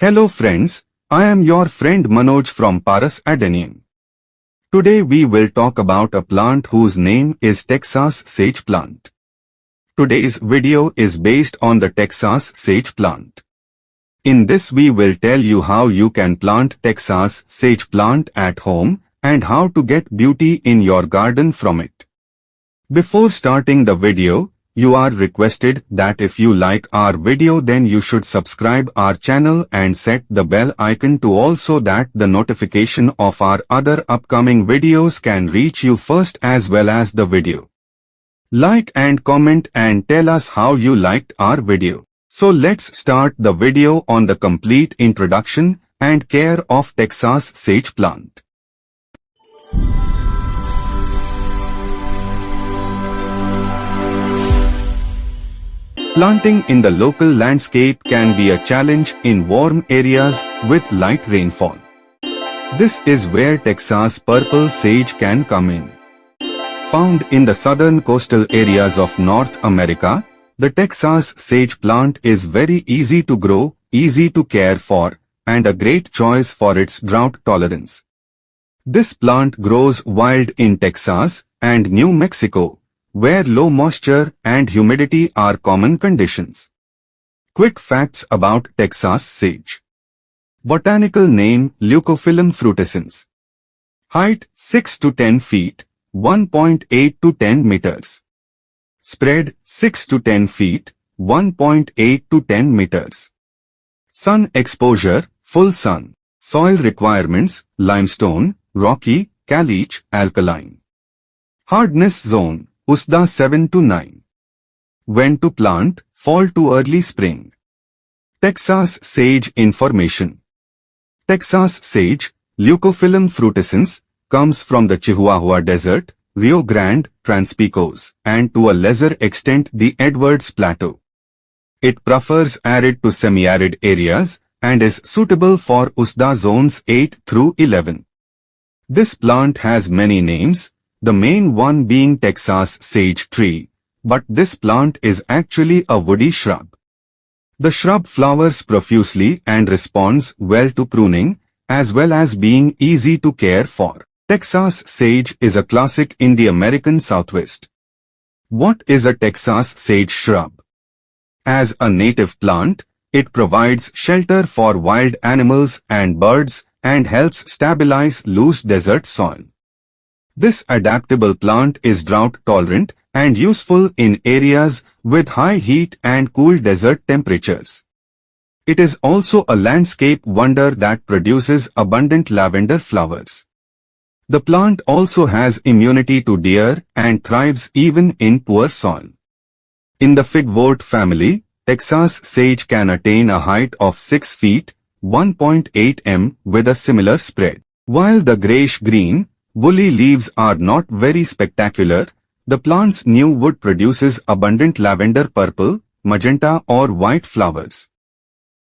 Hello friends, I am your friend Manoj from Paras Adenium. Today we will talk about a plant whose name is Texas sage plant. Today's video is based on the Texas sage plant. In this we will tell you how you can plant Texas sage plant at home and how to get beauty in your garden from it. Before starting the video, you are requested that if you like our video then you should subscribe our channel and set the bell icon to also that the notification of our other upcoming videos can reach you first as well as the video. Like and comment and tell us how you liked our video. So let's start the video on the complete introduction and care of Texas sage plant. Planting in the local landscape can be a challenge in warm areas with light rainfall. This is where Texas purple sage can come in. Found in the southern coastal areas of North America, the Texas sage plant is very easy to grow, easy to care for, and a great choice for its drought tolerance. This plant grows wild in Texas and New Mexico, where low moisture and humidity are common conditions. Quick facts about Texas sage. Botanical name Leucophyllum frutescens. Height 6 to 10 feet, 1.8 to 10 meters. Spread 6 to 10 feet, 1.8 to 10 meters. Sun exposure, full sun. Soil requirements, limestone, rocky, caliche, alkaline. Hardness zone, USDA 7 to 9. When to plant, fall to early spring. Texas sage information. Texas sage, Leucophyllum frutescens, comes from the Chihuahua Desert, Rio Grande, Transpecos, and to a lesser extent the Edwards Plateau. It prefers arid to semi-arid areas and is suitable for USDA zones 8 through 11. This plant has many names, the main one being Texas sage tree, but this plant is actually a woody shrub. The shrub flowers profusely and responds well to pruning, as well as being easy to care for. Texas sage is a classic in the American Southwest. What is a Texas sage shrub? As a native plant, it provides shelter for wild animals and birds and helps stabilize loose desert soil. This adaptable plant is drought tolerant and useful in areas with high heat and cool desert temperatures. It is also a landscape wonder that produces abundant lavender flowers. The plant also has immunity to deer and thrives even in poor soil. In the figwort family, Texas sage can attain a height of 6 feet, 1.8 m with a similar spread. While the grayish-green, woolly leaves are not very spectacular, the plant's new wood produces abundant lavender purple, magenta or white flowers.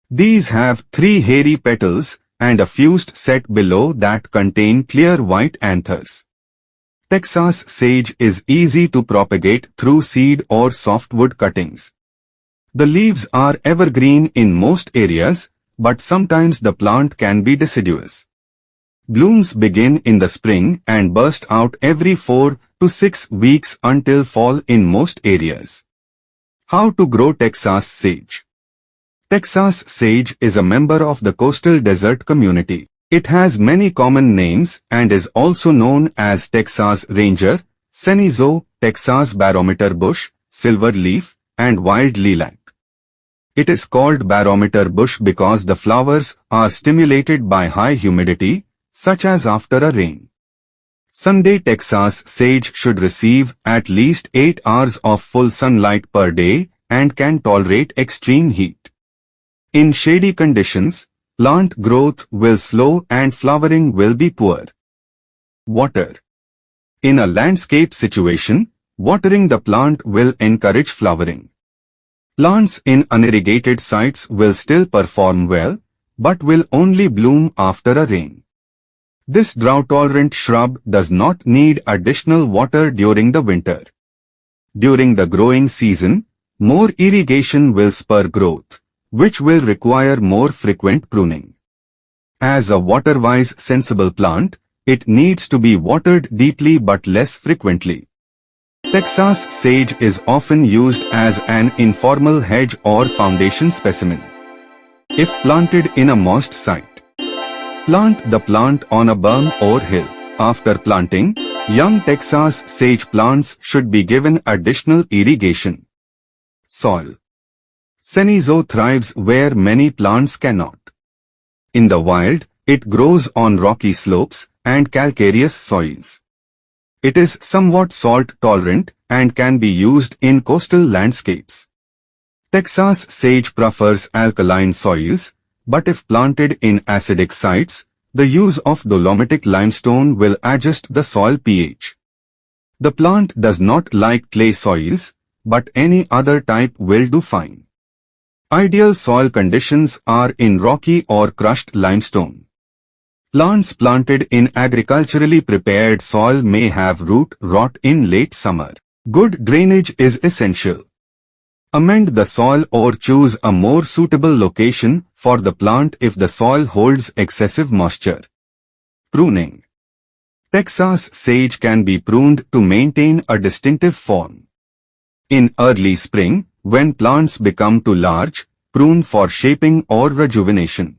These have 3 hairy petals and a fused set below that contain clear white anthers. Texas sage is easy to propagate through seed or softwood cuttings. The leaves are evergreen in most areas, but sometimes the plant can be deciduous. Blooms begin in the spring and burst out every 4 to 6 weeks until fall in most areas. How to grow Texas sage? Texas sage is a member of the coastal desert community. It has many common names and is also known as Texas ranger, cenizo, Texas barometer bush, silver leaf, and wild lilac. It is called barometer bush because the flowers are stimulated by high humidity, such as after a rain. Sunday Texas sage should receive at least 8 hours of full sunlight per day and can tolerate extreme heat. In shady conditions, plant growth will slow and flowering will be poor. Water. In a landscape situation, watering the plant will encourage flowering. Plants in unirrigated sites will still perform well, but will only bloom after a rain. This drought-tolerant shrub does not need additional water during the winter. During the growing season, more irrigation will spur growth, which will require more frequent pruning. As a water-wise sensible plant, it needs to be watered deeply but less frequently. Texas sage is often used as an informal hedge or foundation specimen. If planted in a moist site, plant the plant on a berm or hill. After planting, young Texas sage plants should be given additional irrigation. Soil. Cenizo thrives where many plants cannot. In the wild, it grows on rocky slopes and calcareous soils. It is somewhat salt-tolerant and can be used in coastal landscapes. Texas sage prefers alkaline soils, but if planted in acidic sites, the use of dolomitic limestone will adjust the soil pH. The plant does not like clay soils, but any other type will do fine. Ideal soil conditions are in rocky or crushed limestone. Plants planted in agriculturally prepared soil may have root rot in late summer. Good drainage is essential. Amend the soil or choose a more suitable location for the plant if the soil holds excessive moisture. Pruning. Texas sage can be pruned to maintain a distinctive form. In early spring, when plants become too large, prune for shaping or rejuvenation.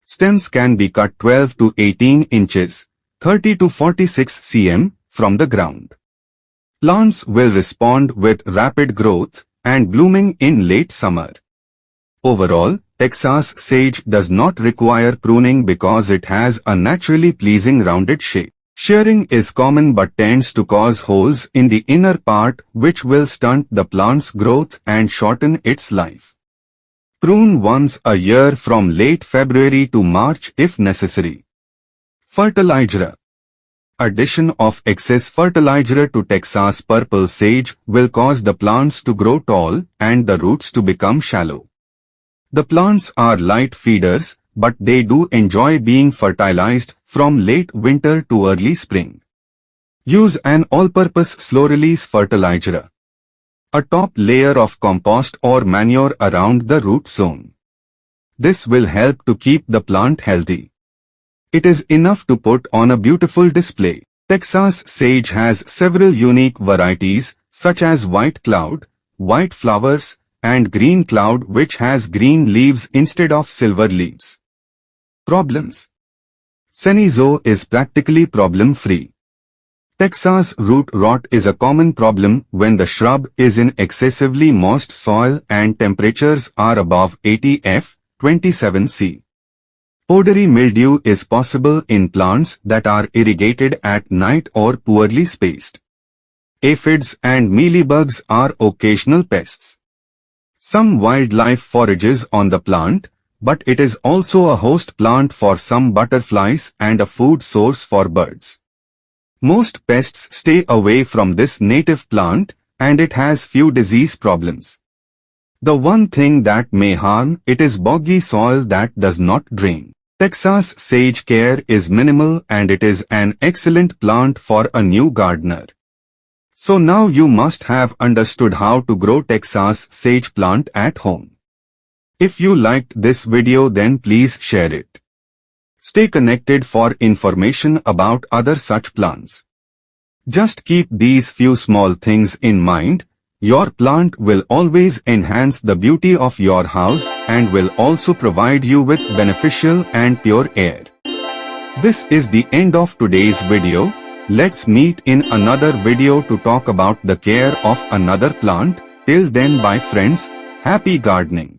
Stems can be cut 12 to 18 inches, 30 to 46 cm from the ground. Plants will respond with rapid growth and blooming in late summer. Overall, Texas sage does not require pruning because it has a naturally pleasing rounded shape. Shearing is common but tends to cause holes in the inner part which will stunt the plant's growth and shorten its life. Prune once a year from late February to March if necessary. Fertilizer. Addition of excess fertilizer to Texas purple sage will cause the plants to grow tall and the roots to become shallow. The plants are light feeders, but they do enjoy being fertilized from late winter to early spring. Use an all-purpose slow-release fertilizer. A top layer of compost or manure around the root zone. This will help to keep the plant healthy. It is enough to put on a beautiful display. Texas sage has several unique varieties such as white cloud, white flowers, and green cloud which has green leaves instead of silver leaves. Problems. Cenizo is practically problem-free. Texas root rot is a common problem when the shrub is in excessively moist soil and temperatures are above 80 F, 27 C. Powdery mildew is possible in plants that are irrigated at night or poorly spaced. Aphids and mealybugs are occasional pests. Some wildlife forages on the plant, but it is also a host plant for some butterflies and a food source for birds. Most pests stay away from this native plant, and it has few disease problems. The one thing that may harm it is boggy soil that does not drain. Texas sage care is minimal and it is an excellent plant for a new gardener. So now you must have understood how to grow Texas sage plant at home. If you liked this video, then please share it. Stay connected for information about other such plants. Just keep these few small things in mind. Your plant will always enhance the beauty of your house and will also provide you with beneficial and pure air. This is the end of today's video. Let's meet in another video to talk about the care of another plant. Till then, bye friends, happy gardening.